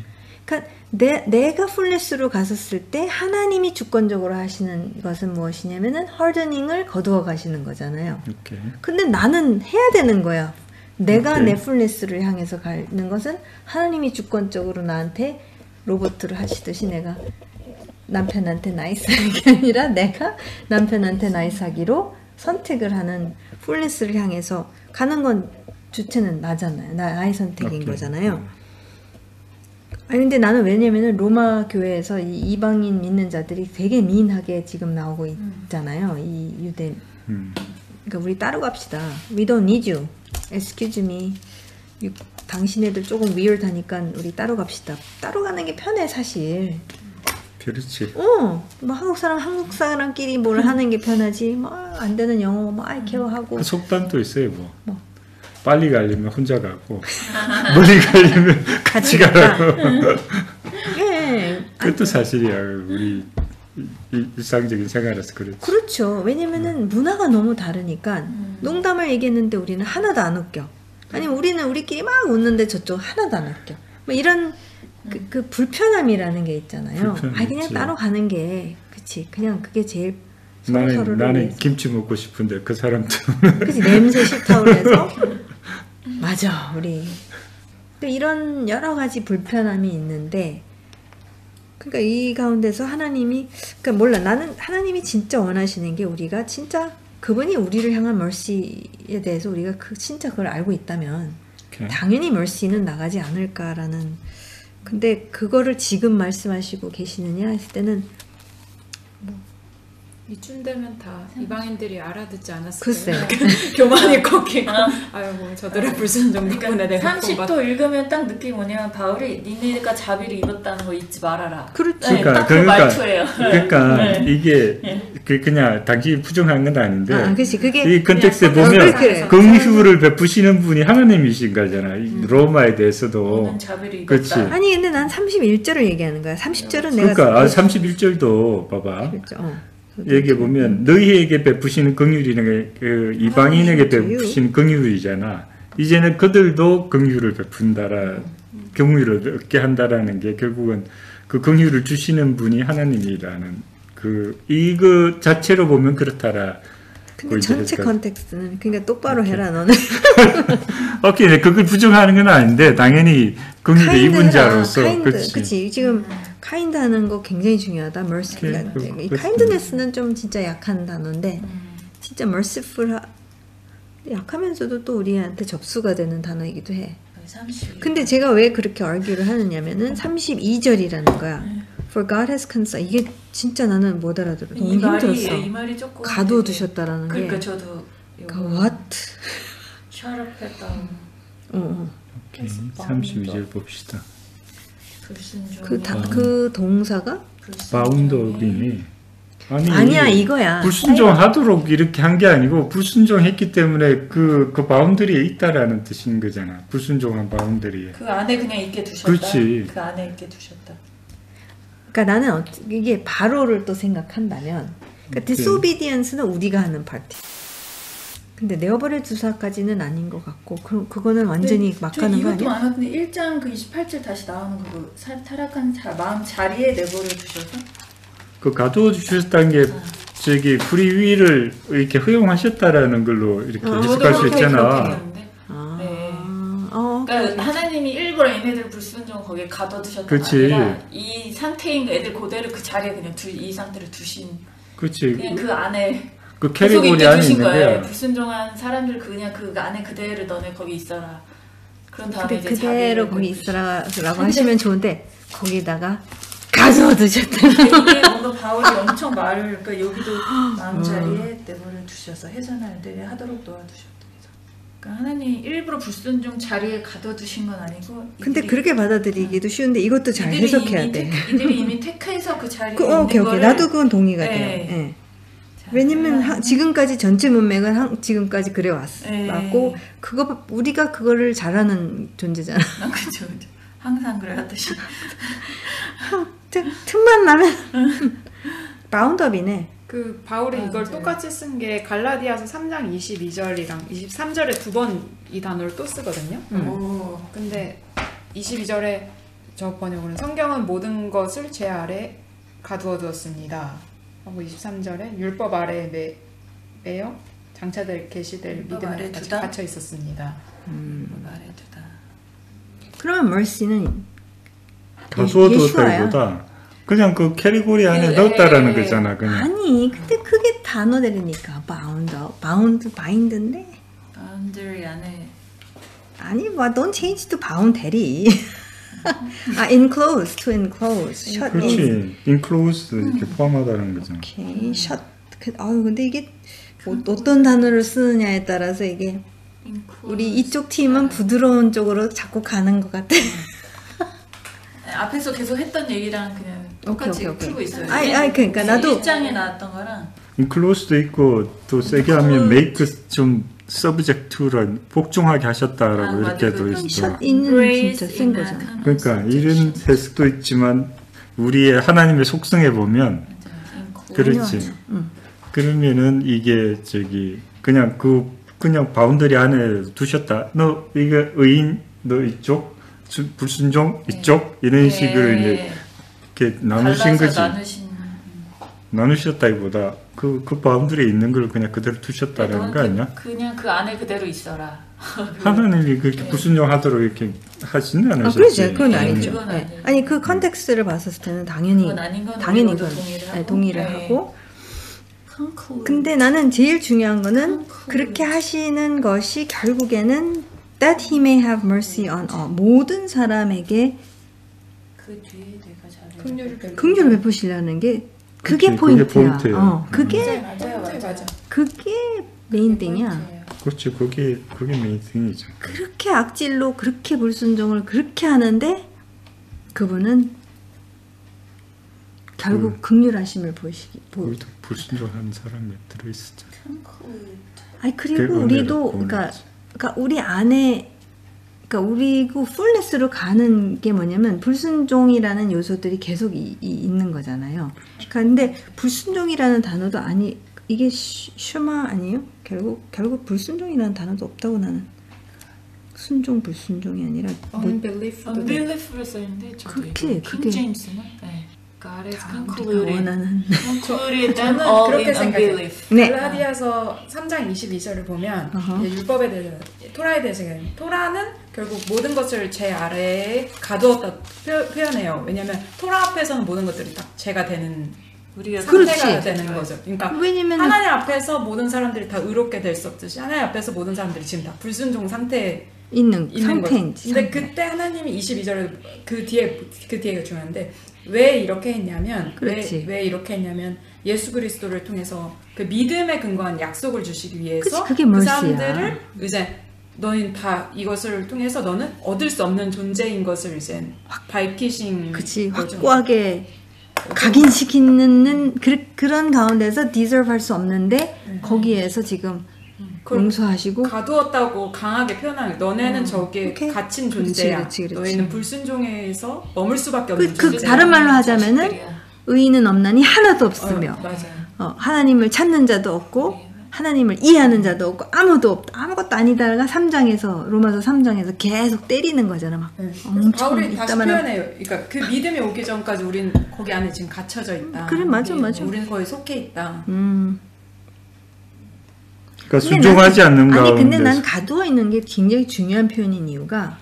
그러니까 내가 fullness로 갔었을 때 하나님이 주권적으로 하시는 것은 무엇이냐면은 hardening을 거두어 가시는 거잖아요. 오케이. 근데 나는 해야 되는 거야. 내가 오케이. 내 풀네스를 향해서 가는 것은 하나님이 주권적으로 나한테 로봇을 하시듯이 내가 남편한테 나이스하는 게 아니라 내가 남편한테 나이스하기로 선택을 하는 풀네스를 향해서 가는 건 주체는 나잖아요. 나의 선택인 오케이. 거잖아요. 아니 근데 나는 왜냐면은 로마 교회에서 이 이방인 믿는 자들이 되게 미인하게 지금 나오고 있잖아요. 이 유대 그러니까 우리 따로 갑시다. We don't need you. Excuse me. 당신애들 조금 weird하니까 우리 따로 갑시다. 따로 가는 게 편해 사실. 그렇지. 뭐 한국 사람끼리 뭘 하는 게 편하지. 뭐 안 되는 영어 뭐 I care 하고. 그 속담도 있어요. 뭐. 빨리 가려면 혼자 가고 멀리 가려면 같이 가라고. 예. 그것도 사실이야. 우리 일상적인 생활에서 그렇지. 그렇죠. 왜냐면은 문화가 너무 다르니까 농담을 얘기했는데 우리는 하나도 안 웃겨. 아니면 우리는 우리끼리 막 웃는데 저쪽 하나도 안 웃겨. 뭐 이런 그 불편함이라는 게 있잖아요. 그냥 있지. 따로 가는 게 그치. 그냥 그게 제일 나는 김치 먹고 싶은데 그 사람도 그치 냄새 싫다고 그래서 맞아 우리 이런 여러 가지 불편함이 있는데 그러니까 이 가운데서 하나님이 그러니까 몰라 나는 하나님이 진짜 원하시는 게 우리가 진짜 그분이 우리를 향한 mercy에 대해서 우리가 진짜 그걸 알고 있다면 오케이. 당연히 mercy는 나가지 않을까라는 근데 그거를 지금 말씀하시고 계시느냐 했을 때는 이쯤 되면 다 이방인들이 알아듣지 않았을까요? 글쎄 교만이 꺾이고 아이고 저들의 불순종 덕분에 그러니까 내가 30도 읽으면 딱 느낌이 뭐냐면 바울이 니네가 자비를 입었다는 거 잊지 말아라. 그렇지. 네, 딱 그 말투예요. 그러니까 네. 이게 그냥 당신이 부정한 건 아닌데 그치 그게 이 컨텍스트에 보면 긍휼을 베푸시는 분이 하나님이신 거잖아. 로마에 대해서도 너는 자비를 입었다. 그렇지. 아니 근데 난 31절을 얘기하는 거야. 30절은 내가 그러니까 31절도 봐봐. 여기 보면 너희에게 베푸시는 긍휼이라는 게 그 이방인에게 베푸시는 긍휼이잖아. 이제는 그들도 긍휼을 베푼다라 긍휼을 얻게 한다라는 게 결국은 그 긍휼을 주시는 분이 하나님이라는 그 이거 자체로 보면 그렇다라. 근데 전체 컨텍스트는 그러니까 똑바로 해라 너는. 오케이, 그걸 부정하는 건 아닌데 당연히 긍휼의 입은 자로서 그치 지금 카인드 하는 거 굉장히 중요하다. mercy가 이 카인드네스는 좀 진짜 약한 단어인데 진짜 merciful 약하면서도 또 우리한테 접수가 되는 단어이기도 해. 32. 근데 제가 왜 그렇게 argu를 하느냐면은 32절이라는 거야. For God has consigned. 이게 진짜 나는 못 알아들어. 너무 힘들었어. 이 말이 조금 가두어 두셨다라는 그러니까 게. 저도 what? 샤럽했다. 오케이. 32절 봅시다. 불순종. 그 동사가 바운더빈이 아니야 이거야. 불순종하도록 이렇게 한 게 아니고 불순종했기 때문에 그 바운더리에 있다라는 뜻인 거잖아. 불순종한 바운더리에. 그 안에 그냥 있게 두셨다. 그렇지. 그 안에 있게 두셨다. 그러니까 나는 이게 바로를 또 생각한다면, 그러니까 disobedience는 우리가 하는 파티. 근데 내어버릴 주사까지는 아닌 것 같고, 그거는 완전히 막 가는 거 이것도 아니야? 많았는데 1장 그 28절 다시 나오는 거 타락한 마음 자리에 내버려 두셔서 그 가두어 주셨다는 게 저기 프리위를 이렇게 허용하셨다라는 걸로 이렇게 해석할 수 있잖아. 그러니까 하나님이 일부러 얘네들 불순종 거기에 가둬두셨던 게 그치. 아니라 이 상태인 애들 그대로 그 자리에 그냥 이 상태로 두신. 그렇지. 그냥 그 안에 그 계속 캐리곤이 있게 안에 두신 있는 거예요. 거야. 불순종한 사람들 그냥 그 안에 그대로 너네 거기 있어라. 그런 다음에 이제 그대로 거기 있어라라고 하시면 좋은데 거기다가 가두어 두셨다. 이게 뭔가 바울이 엄청 말을 그러니까 여기도 마음 자리에 내버려 두셔서 해산할 때 하도록 도와두셨다. 그러니까 하나님 일부러 불순종 자리에 가둬두신 건 아니고. 근데 그렇게 받아들이기도 쉬운데 이것도 잘 해석해야 돼. 이들이 이미 택해서 그 자리에 오케이. 거를. 나도 그건 동의가 돼요. 네. 예. 왜냐면 지금까지 전체 문맥은 지금까지 그래 왔고 그거 우리가 그거를 잘하는 존재잖아. 그렇죠. 항상 그래왔듯이. 틈만 나면 바운더비네. 그 바울이 이걸 똑같이 쓴 게 갈라디아서 3장 22절이랑 23절에 두 번 이 단어를 또 쓰거든요. 근데 22절에 저 번역으로는 성경은 모든 것을 제 아래 가두어 두었습니다. 하고 23절에 율법 아래에 매여 장차될 계시될 믿음에 갇혀 있었습니다. 말해 두다. 그러면 mercy는 가두어 두었다기보다 그냥 그 캐리고리 안에 넣었다라는 거잖아. 그냥. 아니 근데 그게 단어들이니까 바운드인데 바운더리 안에 아니 뭐 don't change to boundary. enclose to enclose, shut in. 그렇지. enclosed 이렇게 포함하다는 거잖아. 오케이, shut. 근데 이게 어떤 단어를 쓰느냐에 따라서 이게 우리 이쪽 팀은 부드러운 쪽으로 자꾸 가는 것 같아. 앞에서 계속 했던 얘기랑 그냥 똑같이 오케이. 풀고 있어요. 그러니까 나도 1장에 나왔던 거랑 enclosed도 있고 또 세게 하면 make 좀 subject to를 복종하게 하셨다라고 이렇게도 있어. shut in은 진짜 센 거잖아. 그러니까 이런 해석도 있지만 우리의 하나님의 속성에 보면 그렇지. 그러면은 이게 그냥 바운더리 안에 두셨다. 너 이게 의인 너 이쪽 불순종 이쪽 이런 식으로 이제 이렇게 나누신 거지. 나누셨다기보다 그 바운더리에 있는 걸 그냥 그대로 두셨다는 거 아니야? 그냥 그 안에 그대로 있어라. 하나님이 그렇게 불순종하도록 이렇게 하시는 않으셨지? 그렇죠. 그건 아니죠. 그건 아니에요. 아니 그 컨텍스트를 봤을 때는 당연히 그건 동의를 하고. 근데 나는 제일 중요한 거는 그렇게 하시는 것이 결국에는 that he may have mercy on all. 모든 사람에게 그 뒤에 내가 긍휼을 베푸시려는 게 그게 그치, 포인트야. 그게 포인트예요. 그게 맞아. 그게 메인 띵이야. 그렇지. 그게 메인 띵이죠. 그렇게 악질로 그렇게 불순종을 그렇게 하는데 그분은 결국 긍휼하심을 보이시기. 우리도 불순종하는 사람이 들어있었잖아. 아니 그리고 우리도 그러니까 우리 안에 우리고 풀네스로 가는 게 뭐냐면 불순종이라는 요소들이 계속 있는 거잖아요. 근데 불순종이라는 단어도 이게 슈마 아니에요? 결국 불순종이라는 단어도 없다고 나는. 순종 불순종이 아니라 unbelief로 써있는데 그게 제임스는 God is concluded. 원하는 concluded all in unbelief. 네. 갈라디아서 3장 22절을 보면 율법에 대해서 토라에 대해서 토라는 결국 모든 것을 제 아래에 가두었다 표현해요. 왜냐하면 토라 앞에서는 모든 것들이 다 제가 되는 우리가 상태가 되는 거죠. 그러니까 하나님 앞에서 모든 사람들이 다 의롭게 될 수 없듯이 하나님 앞에서 모든 사람들이 지금 다 불순종 상태에 있는 상태인지. 근데 그때 하나님이 22절에 그 뒤에가 중요한데 왜 이렇게 했냐면 왜 이렇게 했냐면 예수 그리스도를 통해서 그 믿음에 근거한 약속을 주시기 위해서 그게 그 머시야. 사람들을 이제 너는 다 이것을 통해서 너는 얻을 수 없는 존재인 것을 이제 밝히신 그치 거죠. 확고하게 각인시키는 그런 가운데서 deserve 할 수 없는데 거기에서 지금 용서하시고 가두었다고 강하게 표현하는 너네는 저기에 오케이. 갇힌 존재야. 그렇지. 너희는 불순종에서 머물 수밖에 없는 그 존재야. 다른 말로 하자면은 의인은 없나니 하나도 없으며 맞아요. 하나님을 찾는 자도 없고 하나님을 이해하는 자도 없고 아무도 없다. 아무것도 아니다가 3장에서 로마서 3장에서 계속 때리는 거잖아. 막 엄청 바울이 다시 있다만 표현해요. 그러니까 그 믿음이 오기 전까지 우린 거기 안에 지금 갇혀져 있다. 그래 맞아. 우리는 거의 속해 있다. 그러니까 순종하지 않는 가운데. 아니 근데 난 가두어 있는 게 굉장히 중요한 표현인 이유가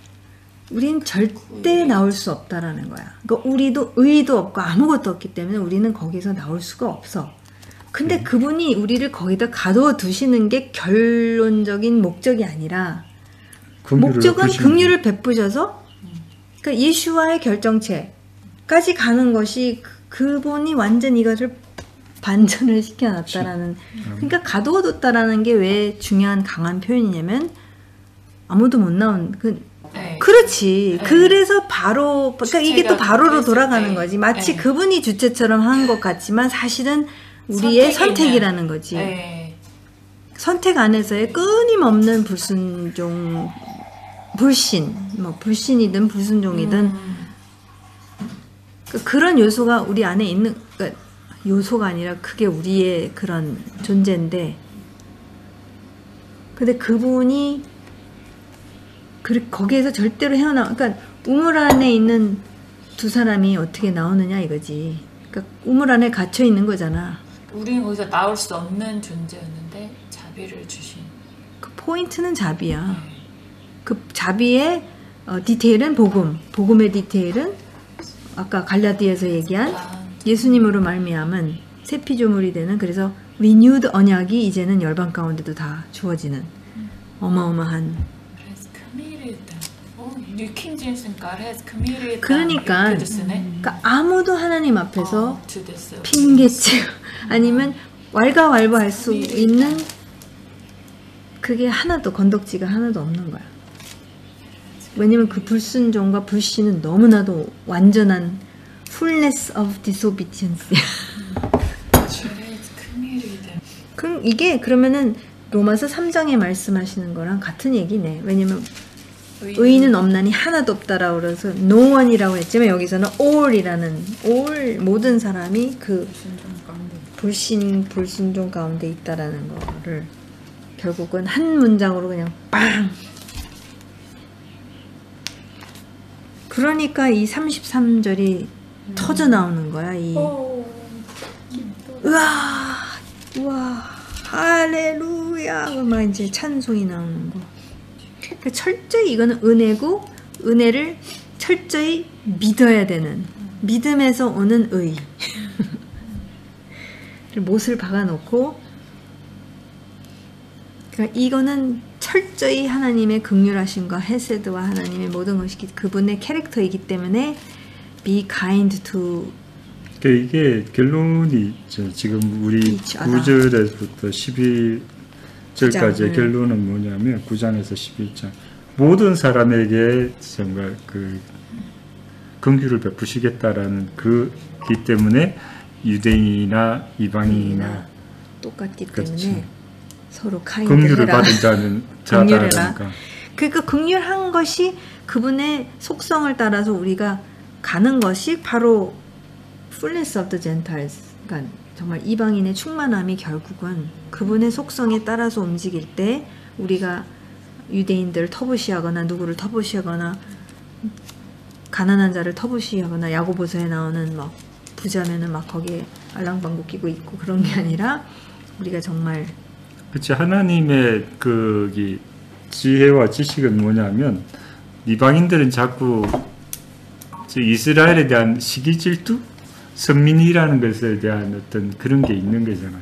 우린 절대 나올 수 없다라는 거야. 그러니까 우리도 의의도 없고 아무것도 없기 때문에 우리는 거기서 나올 수가 없어. 근데 그분이 우리를 거기다 가두어 두시는 게 결론적인 목적이 아니라 목적은 긍휼을 베푸셔서 그러니까 예수와의 결정체까지 가는 것이 그분이 완전 이것을 반전을 시켜놨다라는 그러니까 가두어뒀다라는 게 왜 중요한 강한 표현이냐면 아무도 못 나온 그렇지. 그래서 바로 그러니까 이게 또 바로로 돌아가는 거지. 마치 그분이 주체처럼 한 것 같지만 사실은 우리의 선택이라는 거지. 선택 안에서의 끊임없는 불순종, 불신, 뭐 불신이든 불순종이든 그런 요소가 우리 안에 있는 그러니까 요소가 아니라 그게 우리의 그런 존재인데 근데 그분이 거기에서 절대로 그러니까 우물 안에 있는 두 사람이 어떻게 나오느냐 이거지. 그러니까 우물 안에 갇혀 있는 거잖아. 우리는 거기서 나올 수 없는 존재였는데 자비를 주신. 그 포인트는 자비야. 그 자비의 디테일은 복음의 디테일은 아까 갈라디아에서 얘기한 예수님으로 말미암은 새 피조물이 되는 그래서 renewed 언약이 이제는 열방 가운데도 다 주어지는 어마어마한. 그러니까 아무도 하나님 앞에서 핑계치고 아니면 왈가왈부할 수 있는 그게 하나도 건덕지가 하나도 없는 거야. 왜냐면 그 불순종과 불신은 너무나도 완전한 fullness of disobedience. 그럼 이게 그러면은 로마서 3장에 말씀하시는 거랑 같은 얘기네. 왜냐면 의인은 없나니 하나도 없다라고 그래서 no one이라고 했지만 여기서는 all이라는 all 모든 사람이 그 불순종 가운데 있다라는 거를 결국은 한 문장으로 그냥 빵. 그러니까 이 33절이 터져 나오는 거야. 우와, 할렐루야, 막 이제 찬송이 나오는 거. 그러니까 철저히 이거는 은혜고 은혜를 철저히 믿어야 되는 믿음에서 오는 의. 못을 박아놓고 그러니까 이거는 철저히 하나님의 긍휼하심과 헤세드와 하나님의 모든 것이 그분의 캐릭터이기 때문에 be kind to 이게 결론이 지금 우리 9절에서부터 11절까지의 결론은 뭐냐면 9장에서 11장 모든 사람에게 정말 그 긍휼을 베푸시겠다라는 그기 때문에 유대인이나 이방인이나 똑같기 그렇지. 때문에 서로 긍휼을 받은 자다라니까. 그러니까 긍휼한 것이 그분의 속성을 따라서 우리가 가는 것이 바로 fullness of the Gentiles. 그러니까 정말 이방인의 충만함이 결국은 그분의 속성에 따라서 움직일 때 우리가 유대인들을 터부시하거나 누구를 터부시하거나 가난한 자를 터부시하거나 야고보서에 나오는 막 부자면은 막 거기에 알랑방구 끼고 있고 그런 게 아니라 우리가 정말 그렇지. 하나님의 그 지혜와 지식은 뭐냐면 이방인들은 자꾸 이스라엘에 대한 시기 질투, 선민이라는 것에 대한 어떤 그런 게 있는 거잖아.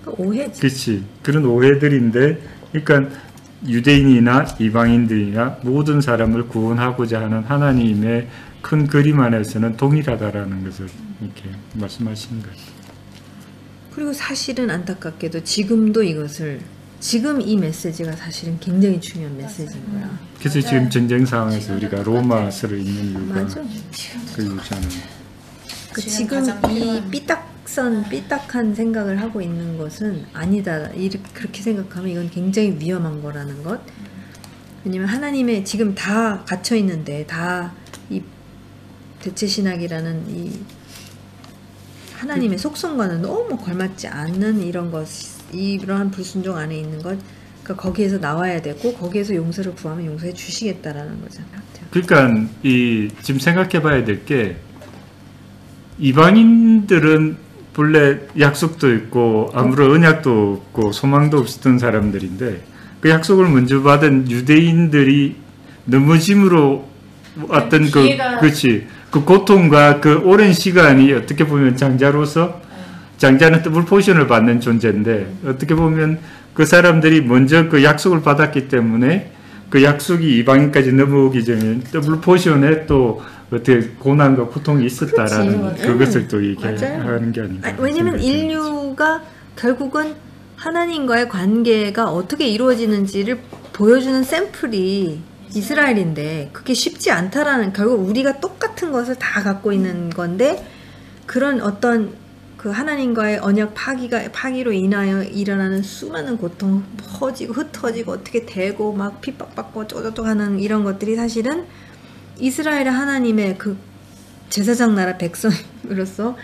오해지. 그렇지. 그런 오해들인데, 그러니까 유대인이나 이방인들이나 모든 사람을 구원하고자 하는 하나님의 큰 그림 안에서는 동일하다라는 것을 이렇게 말씀하시는 거예요. 그리고 사실은 안타깝게도 지금도 지금 이 메시지가 사실은 굉장히 중요한 메시지인 거야. 그래서 지금 전쟁 상황에서 우리가 로마서를 읽는 이유가 맞아. 그 이유잖아요. 지금 이 삐딱한 생각을 하고 있는 것은 아니다. 그렇게 생각하면 이건 굉장히 위험한 거라는 것. 왜냐면 하나님의 지금 다 갇혀 있는데 다 이 대체신학이라는 이 하나님의 속성과는 너무 걸맞지 않는 이러한 불순종 안에 있는 것. 그러니까 거기에서 나와야 되고 거기에서 용서를 구하면 용서해 주시겠다라는 거잖아요. 그러니까 지금 생각해봐야 될 게 이방인들은 본래 약속도 있고 아무런 언약도 없고 소망도 없었던 사람들인데 그 약속을 먼저 받은 유대인들이 넘어짐으로 어떤 그렇지 그 고통과 그 오랜 시간이 어떻게 보면 장자는 더블 포션을 받는 존재인데 어떻게 보면 그 사람들이 먼저 그 약속을 받았기 때문에 그 약속이 이방인까지 넘어오기 전에 더블 포션에 또 어떻게 고난과 고통이 있었다라는 그것을 또 얘기하는 게 아닌가. 왜냐면 인류가 결국은 하나님과의 관계가 어떻게 이루어지는지를 보여주는 샘플이 이스라엘인데 그게 쉽지 않다라는, 결국 우리가 똑같은 것을 다 갖고 있는 건데 그런 어떤 그 하나님과의 언약 파기로 인하여 일어나는 수많은 고통, 퍼지고 흩어지고 어떻게 되고 막 핍박받고 어쩌고저쩌고 하는 이런 것들이 사실은 이스라엘의 하나님의 그 제사장 나라 백성으로서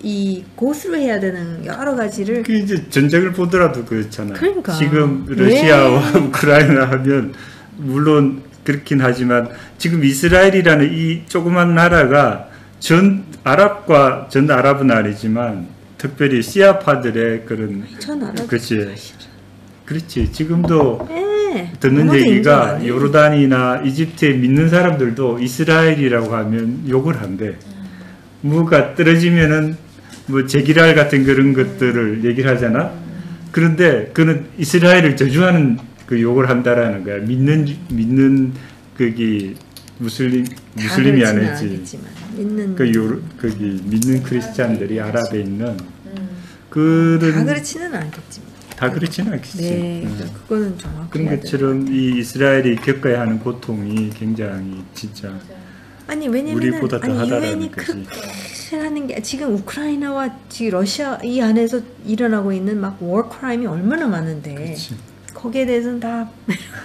이 고수를 해야 되는 여러 가지를. 그 이제 전쟁을 보더라도 그렇잖아요. 그러니까 지금 러시아와 우크라이나 하면 물론 그렇긴 하지만 지금 이스라엘이라는 이 조그만 나라가 전 아랍은 아니지만 특별히 시아파들의 그런 그렇지 지금도 듣는 얘기가 요르단이나 이집트에 믿는 사람들도 이스라엘이라고 하면 욕을 한대. 뭐가 떨어지면은 뭐 제기랄 같은 그런 것들을 얘기를 하잖아. 그런데 그는 이스라엘을 저주하는 그 욕을 한다라는 거야. 믿는 그게 무슬림이 아니지. 거기 믿는 크리스찬들이 아랍에 있는 그런 다 그렇지는 않겠지만. 다 그렇지는 않겠지. 네, 그거는 정확히. 그런 것처럼 이 이스라엘이 겪어야 하는 고통이 굉장히 진짜. 아니 왜냐면은 우리보다 더 하다라는 유엔이 거지. 그렇게 하는 게 지금 우크라이나와 지금 러시아 이 안에서 일어나고 있는 막 워크라임이 얼마나 많은데. 그치. 거기에 대해서는 다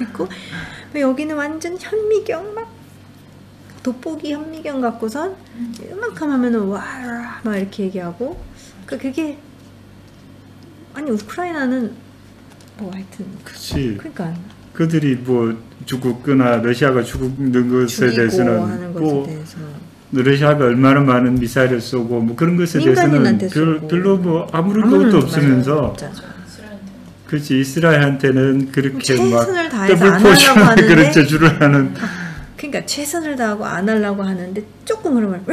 있고 여기는 완전 현미경 막 돋보기 현미경 갖고선 이만큼 하면은 와 막 이렇게 얘기하고 그게 아니 우크라이나는 뭐 하여튼 그치. 그러니까 그들이 뭐 죽었거나 러시아가 죽는 것에 대해서는 뭐 러시아가 얼마나 많은 미사일을 쏘고 뭐 그런 것에 대해서는 별로 뭐 아무런 것도 없으면서 그렇지. 이스라엘한테는 그렇게 막 더블 포션 그런 저주를 하는. 그러니까 최선을 다하고 안 하려고 하는데 조금 그러면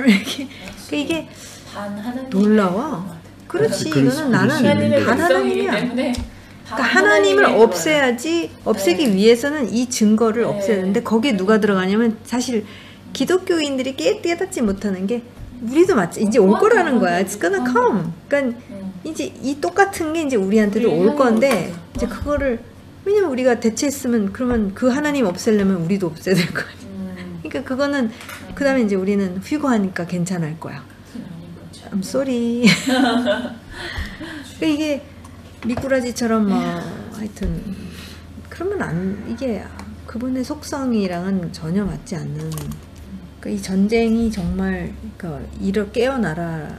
이렇게 이게 놀라워. 그렇지. 이거는 나는 반 하나님이야. 그러니까 하나님을 없애기 위해서는 이 증거를 없애야 되는데 거기에 누가 들어가냐면 사실 기독교인들이 깨닫지 못하는 게 우리도 이제 올 거라는 거야. It's gonna come. 그러니까 이제 이 똑같은 게 이제 우리한테도 올 건데 이제 그거를 왜냐면 우리가 대체했으면 그러면 그 하나님 없애려면 우리도 없애야 될 거 아니야. 그러니까 그거는 그 다음에 이제 우리는 휴거하니까 괜찮을 거야. I'm sorry. 그러니까 이게 미꾸라지처럼 뭐 하여튼 그러면 이게 그분의 속성이랑은 전혀 맞지 않는. 그러니까 이 전쟁이 정말 깨어나라.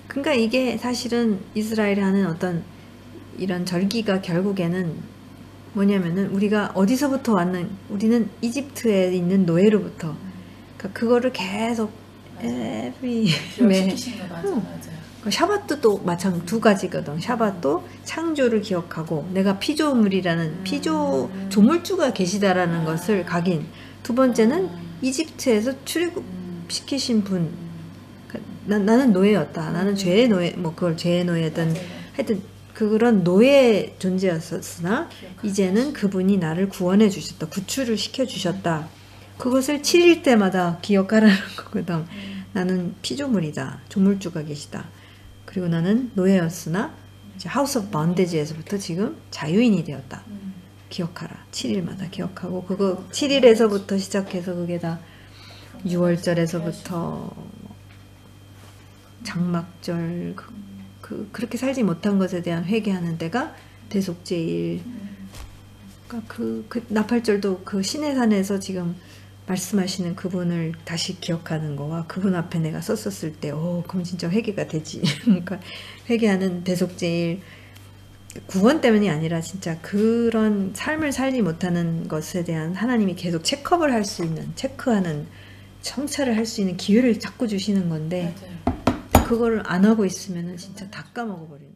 그러니까 이게 사실은 이스라엘이 하는 어떤 이런 절기가 결국에는 뭐냐면은 우리가 어디서부터 우리는 이집트에 있는 노예로부터 그러니까 그거를 계속 매 샤밧도 또 마찬가지 두 가지거든. 샤밧도 창조를 기억하고 내가 피조물이라는 조물주가 계시다라는 것을 각인. 두 번째는 이집트에서 출애굽시키신 분. 나는 노예였다. 나는 죄의 노예, 뭐 그걸 죄의 노예든 하여튼 그런 노예 존재였으나 이제는 그분이 나를 구원해 주셨다. 구출을 시켜 주셨다. 그것을 7일 때마다 기억하라는 거거든. 나는 피조물이다. 조물주가 계시다. 그리고 나는 노예였으나 이제 하우스 오브 번데지에서부터 지금 자유인이 되었다. 기억하라. 7일마다 기억하고 그거 7일에서부터 시작해서 그게 다 6월절에서부터 장막절 그렇게 살지 못한 것에 대한 회개하는 데가 대속제일. 그러니까 그 나팔절도 그 시내산에서 지금 말씀하시는 그분을 다시 기억하는 거와 그분 앞에 내가 썼었을 때, 그럼 진짜 회개가 되지. 그러니까 회개하는 대속제일 구원 때문이 아니라 진짜 그런 삶을 살지 못하는 것에 대한 하나님이 계속 체크업을 할 수 있는, 체크하는, 청찰을 할 수 있는 기회를 자꾸 주시는 건데, 그거를 안 하고 있으면은 진짜 다 까먹어버리는.